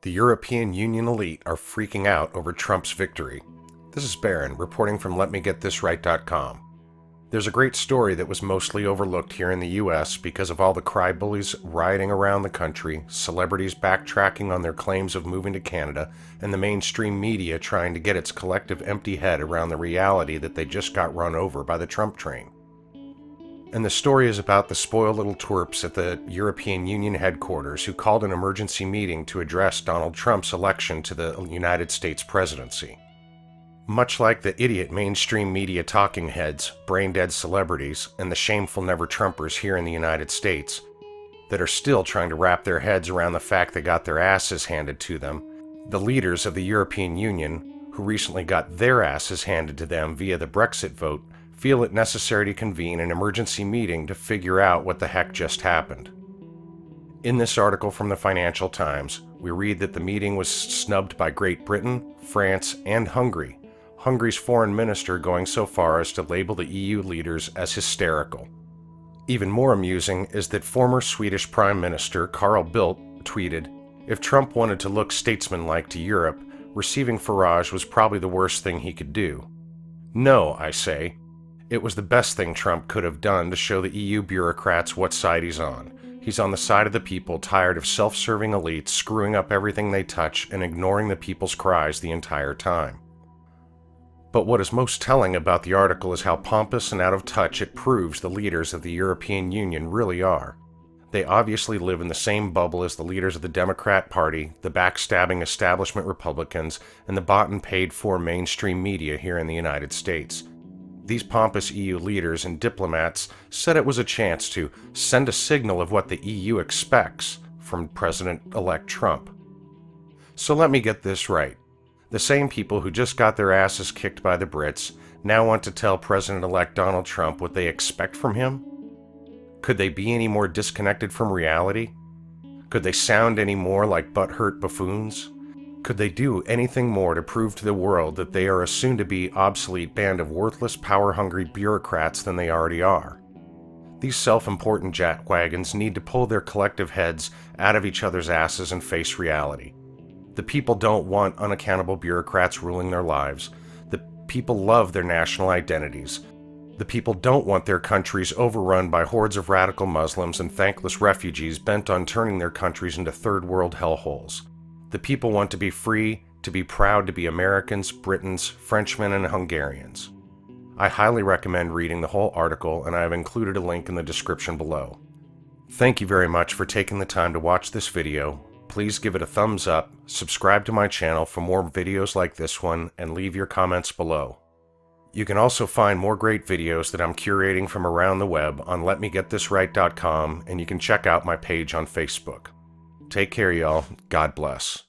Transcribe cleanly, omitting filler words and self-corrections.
The European Union elite are freaking out over Trump's victory. This is Barron, reporting from LetMeGetThisRight.com. There's a great story that was mostly overlooked here in the US because of all the crybullies rioting around the country, celebrities backtracking on their claims of moving to Canada, and the mainstream media trying to get its collective empty head around the reality that they just got run over by the Trump train. And the story is about the spoiled little twerps at the European Union headquarters who called an emergency meeting to address Donald Trump's election to the United States presidency. Much like the idiot mainstream media talking heads, brain-dead celebrities, and the shameful never-Trumpers here in the United States that are still trying to wrap their heads around the fact they got their asses handed to them, the leaders of the European Union, who recently got their asses handed to them via the Brexit vote, feel it necessary to convene an emergency meeting to figure out what the heck just happened. In this article from the Financial Times, we read that the meeting was snubbed by Great Britain, France, and Hungary, Hungary's foreign minister going so far as to label the EU leaders as hysterical. Even more amusing is that former Swedish Prime Minister Carl Bildt tweeted, "If Trump wanted to look statesmanlike to Europe, receiving Farage was probably the worst thing he could do. No, I say. It was the best thing Trump could have done to show the EU bureaucrats what side he's on. He's on the side of the people tired of self-serving elites screwing up everything they touch and ignoring the people's cries the entire time." But what is most telling about the article is how pompous and out of touch it proves the leaders of the European Union really are. They obviously live in the same bubble as the leaders of the Democrat Party, the backstabbing establishment Republicans, and the bought and paid for mainstream media here in the United States. These pompous EU leaders and diplomats said it was a chance to send a signal of what the EU expects from President-elect Trump. So let me get this right. The same people who just got their asses kicked by the Brits now want to tell President-elect Donald Trump what they expect from him? Could they be any more disconnected from reality? Could they sound any more like butthurt buffoons? Could they do anything more to prove to the world that they are a soon-to-be obsolete band of worthless, power-hungry bureaucrats than they already are? These self-important jackwagons need to pull their collective heads out of each other's asses and face reality. The people don't want unaccountable bureaucrats ruling their lives. The people love their national identities. The people don't want their countries overrun by hordes of radical Muslims and thankless refugees bent on turning their countries into third-world hellholes. The people want to be free, to be proud to be Americans, Britons, Frenchmen, and Hungarians. I highly recommend reading the whole article, and I have included a link in the description below. Thank you very much for taking the time to watch this video. Please give it a thumbs up, subscribe to my channel for more videos like this one, and leave your comments below. You can also find more great videos that I'm curating from around the web on LetMeGetThisRight.com, and you can check out my page on Facebook. Take care, y'all. God bless.